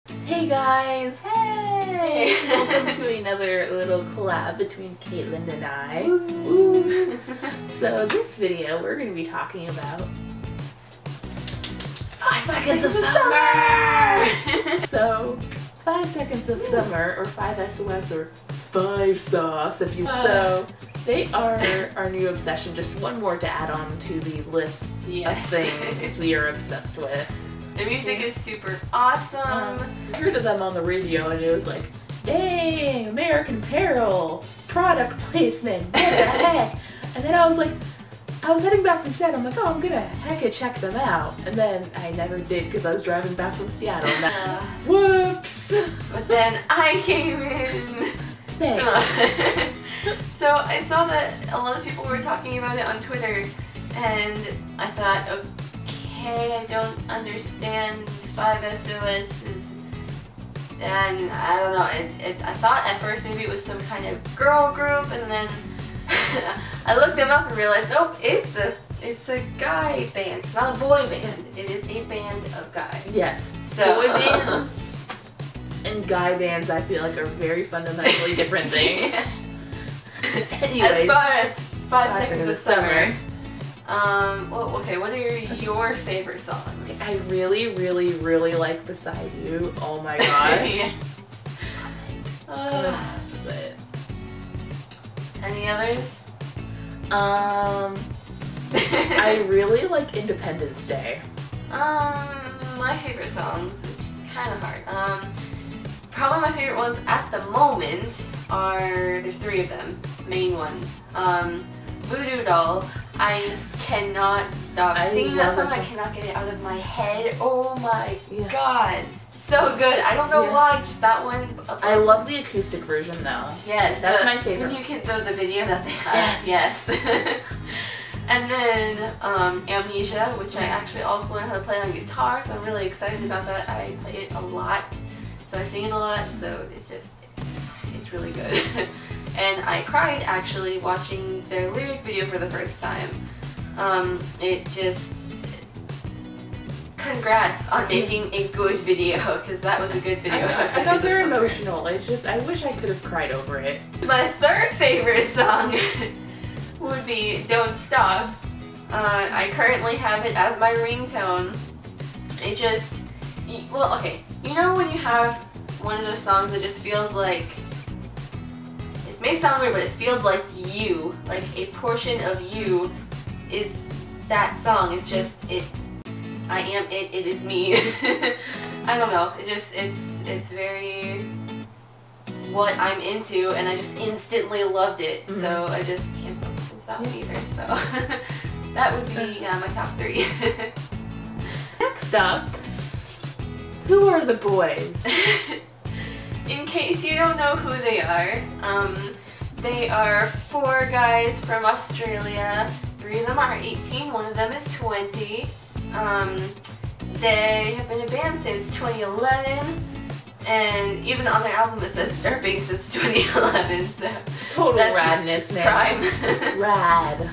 Hey guys! Hey! Welcome to another little collab between Caitlin and I. Ooh. So this video we're going to be talking about 5 seconds of summer! So 5 seconds of summer, or 5 SOS, or 5 sauce if you so. They are our new obsession, just one more to add on to the list of things we are obsessed with. The music is super awesome. I heard of them on the radio and it was like, dang, American Apparel, product placement, what the heck? And then I was heading back from Seattle, I'm like, oh, I'm gonna hecka check them out. And then I never did because I was driving back from Seattle. Whoops! But then I came in. Thanks. So I saw that a lot of people were talking about it on Twitter, and I thought, okay, I don't understand 5 SOS, and I don't know, I thought at first maybe it was some kind of girl group, and then I looked them up and realized, nope, it's a guy band. It's not a boy band. It is a band of guys. Yes. So boy bands and guy bands, I feel like, are very fundamentally different things. Anyways, as far as 5 seconds of summer. Well, okay, what are your favorite songs? I really, really, really like Beside You. Oh my gosh. Yes. I'm obsessed with it. Any others? I really like Independence Day. My favorite songs, which is kind of hard. Probably my favorite ones at the moment are, there's 3 of them, main ones. Voodoo Doll. I cannot stop singing that song. I cannot get it out of my head. Oh my god. So good. I don't know why, just that one. I love the acoustic version though. Yes. That's my favorite. You can the video that they have. Yes. And then Amnesia, which I actually also learned how to play on guitar, so I'm really excited about that. I play it a lot, so I sing it a lot, so it's really good. And I cried actually watching their lyric video for the first time. Congrats on making a good video, because that was a good video. I thought they were emotional. I wish I could have cried over it. My third favorite song would be Don't Stop. I currently have it as my ringtone. Well, okay, you know when you have one of those songs that just feels like, it may sound weird, but it feels like you, like a portion of you is that song. It's just, I am it, it is me. I don't know, it's very what I'm into, and I just instantly loved it, so I just can't stop listening to that one either, so that would be my top 3. Next up, who are the boys? In case you don't know who they are 4 guys from Australia. 3 of them are 18, 1 of them is 20. They have been a band since 2011, and even on their album it says they're big since 2011, so total radness, man. Prime. Rad.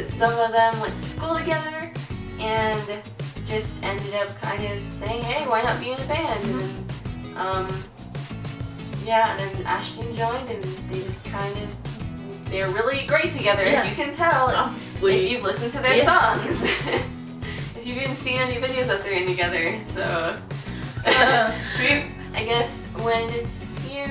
Some of them went to school together and just ended up kind of saying, hey, why not be in a band? And yeah, and then Ashton joined, and they just they're really great together, as you can tell, obviously, if you've listened to their songs. If you've even seen any videos that they're in together, so I guess when you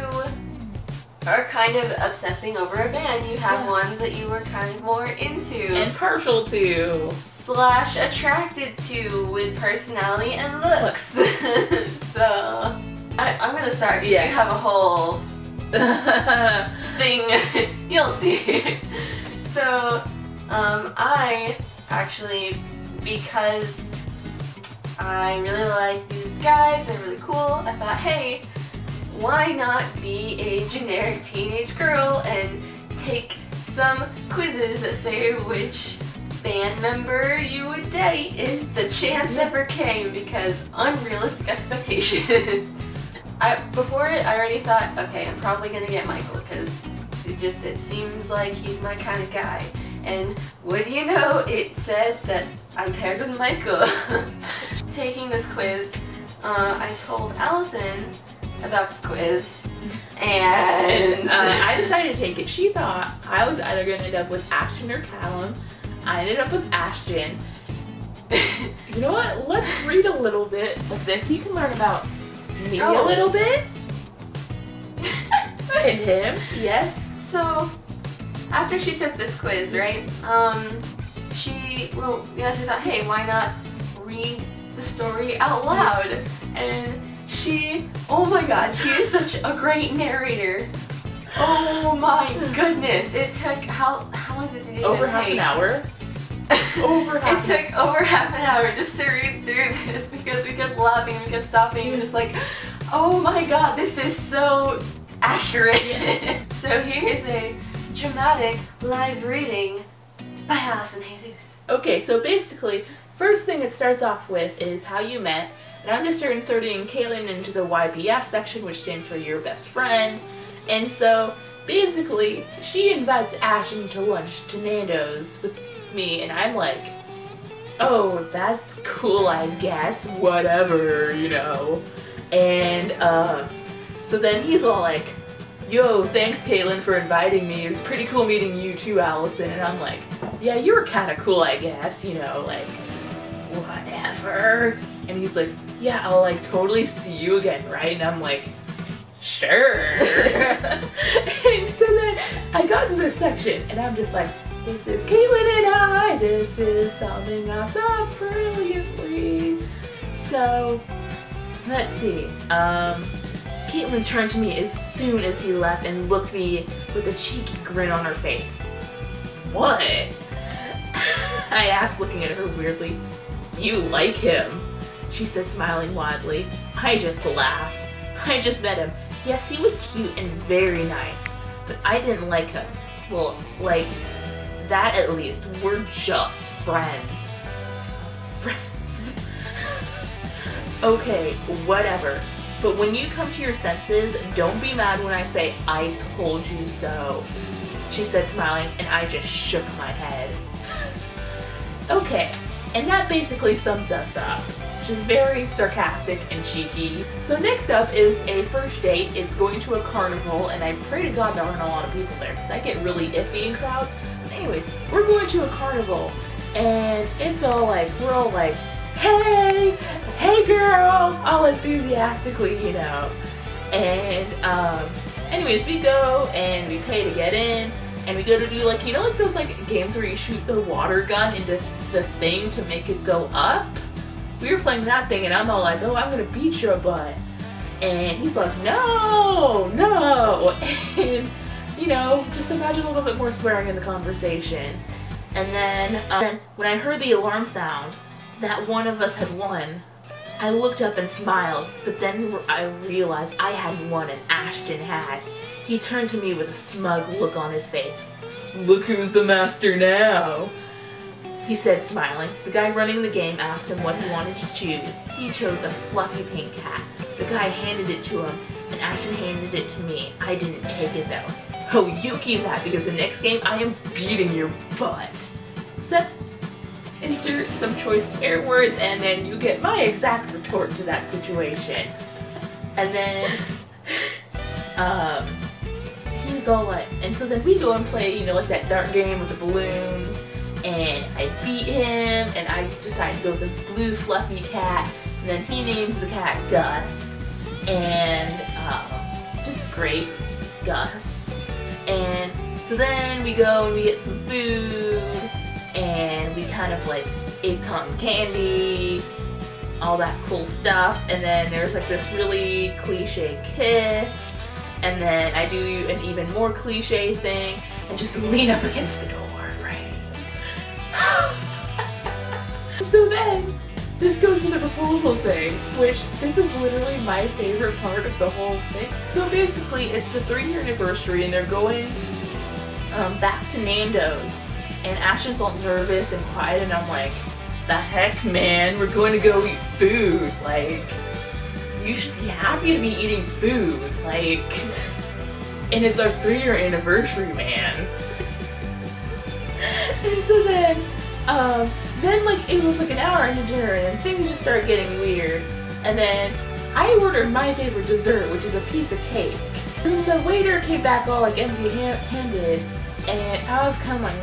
are kind of obsessing over a band, you have ones that you were kind of more into. And partial to. / attracted to with personality and looks. So I'm gonna start because you have a whole thing. You'll see. So I actually, because I really like these guys, they're really cool, I thought, hey, why not be a generic teenage girl and take some quizzes that say which band member you would date if the chance ever came, because unrealistic expectations. Before it, I already thought, okay, I'm probably gonna get Michael, because it seems like he's my kind of guy. And what do you know, it said that I'm paired with Michael. Taking this quiz, I told Allison about this quiz, and I decided to take it. She thought I was either going to end up with Ashton or Callum. I ended up with Ashton. You know what? Let's read a little bit of this. You can learn about me a little bit. And him, yes. So, after she took this quiz, right, she thought, hey, why not read the story out loud? And she, oh my god, she is such a great narrator. Oh my goodness. It took, how long did it even Over take? half an hour. It took over half an hour just to read through this because we kept laughing, we kept stopping, and just like, oh my god, this is so accurate. So here's a dramatic live reading by Allison Jesus. Okay, so basically, first thing it starts off with is how you met, and I'm just inserting Caitlin into the YBF section, which stands for your best friend. And so basically, she invites Ashton to lunch to Nando's with me, and I'm like, oh, that's cool, I guess, whatever, you know. And so then he's all like, yo, thanks Caitlin for inviting me, it's pretty cool meeting you too, Allison. And I'm like, yeah, you were kind of cool, I guess, you know, like, whatever. And he's like, yeah, I'll like totally see you again, right? And I'm like, sure. And so then I got to this section, and I'm just like, this is Caitlin and I, this is summing us up brilliantly. So, let's see. Caitlin turned to me as soon as he left and looked at me with a cheeky grin on her face. What? I asked, looking at her weirdly. You like him? She said, smiling widely. I just laughed. I just met him. Yes, he was cute and very nice, but I didn't like him. Well, like, that at least. We're just friends. Friends. Okay, whatever. But when you come to your senses, don't be mad when I say, I told you so. She said, smiling, and I just shook my head. Okay, and that basically sums us up. Just very sarcastic and cheeky. So next up is a first date. It's going to a carnival, and I pray to God there aren't a lot of people there because I get really iffy in crowds. But anyways, we're going to a carnival, and it's all like, we're all like, hey girl, all enthusiastically, you know. And anyways, we go and we pay to get in, and we go to do like, you know, like those like games where you shoot the water gun into the thing to make it go up. We were playing that thing, and I'm all like, oh, I'm gonna beat your butt. And he's like, no. And, you know, just imagine a little bit more swearing in the conversation. And then when I heard the alarm sound that one of us had won, I looked up and smiled, but then I realized I hadn't won and Ashton had. He turned to me with a smug look on his face. Look who's the master now, he said, smiling. The guy running the game asked him what he wanted to choose. He chose a fluffy pink cat. The guy handed it to him, and Ashton handed it to me. I didn't take it though. Oh, you keep that, because the next game I am beating your butt. Except, insert some choice swear words, and then you get my exact retort to that situation. And then, he's all like, and so then we go and play, you know, like that dart game with the balloons. And I beat him, and I decided to go with the blue fluffy cat, and then he names the cat Gus, and just great, Gus. And so then we go and we get some food, and we kind of like ate cotton candy, all that cool stuff, and then there's like this really cliche kiss, and then I do an even more cliche thing, and just lean up against the door. So then, this goes to the proposal thing, which this is literally my favorite part of the whole thing. So basically, it's the 3-year anniversary, and they're going back to Nando's, and Ashton's all nervous and quiet, and I'm like, the heck, man, we're going to go eat food. Like, you should be happy to be eating food. Like, and it's our 3-year anniversary, man. And so then like it was like an hour into dinner, and then things just started getting weird. And then I ordered my favorite dessert, which is a piece of cake. And the waiter came back all like empty-handed, and I was kind of like,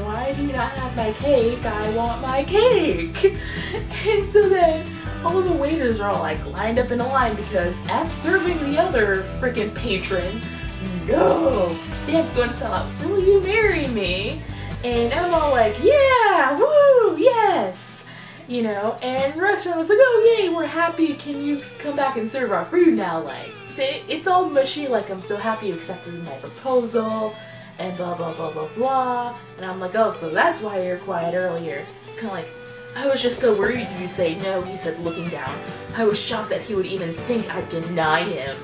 why do you not have my cake? I want my cake. And so then all the waiters are all like lined up in a line because F serving the other freaking patrons. No, they have to go and spell out, will you marry me? And I'm all like, yeah, woo, yes. You know, and the restaurant was like, oh yay, we're happy, can you come back and serve our food now? Like, it's all mushy, like I'm so happy you accepted my proposal, and blah blah blah blah blah. And I'm like, oh, so that's why you're quiet earlier. Kind of like, I was just so worried you say no, he said, looking down. I was shocked that he would even think I'd deny him.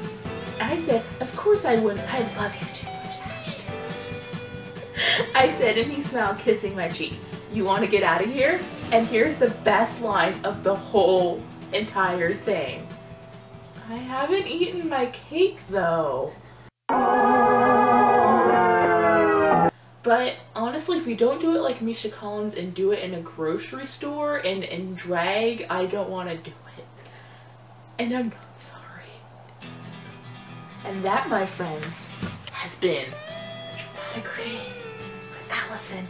And I said, of course I wouldn't, I love you too much, Ashton. I said, and he smiled, kissing my cheek. You want to get out of here? And here's the best line of the whole entire thing. I haven't eaten my cake though. But honestly, if you don't do it like Misha Collins and do it in a grocery store and drag, I don't want to do it. And I'm not sorry. And that, my friends, has been Dramatic Reading with Allison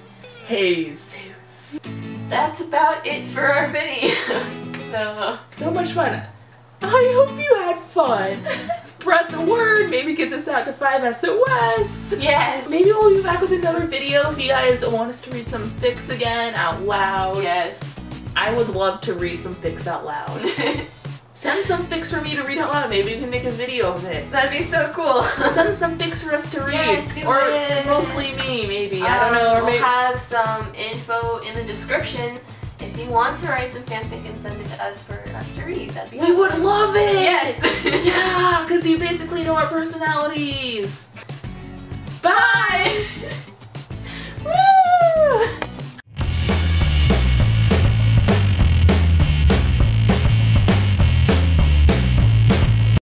Hayes. That's about it for our video. So much fun. I hope you had fun. Spread the word. Maybe get this out to 5 SOS. Yes. Maybe we'll be back with another video if you guys want us to read some fics again out loud. Yes. I would love to read some fics out loud. Send some fics for me to read out loud. Maybe we can make a video of it. That'd be so cool. Send some fics for us to read. Yes, do or it. Mostly me, maybe. I don't know. Or we'll maybe have some info in the description if you want to write some fanfic and send it to us for us to read. That'd be awesome. We would love it. Yes. Yeah, because you basically know our personalities. Bye.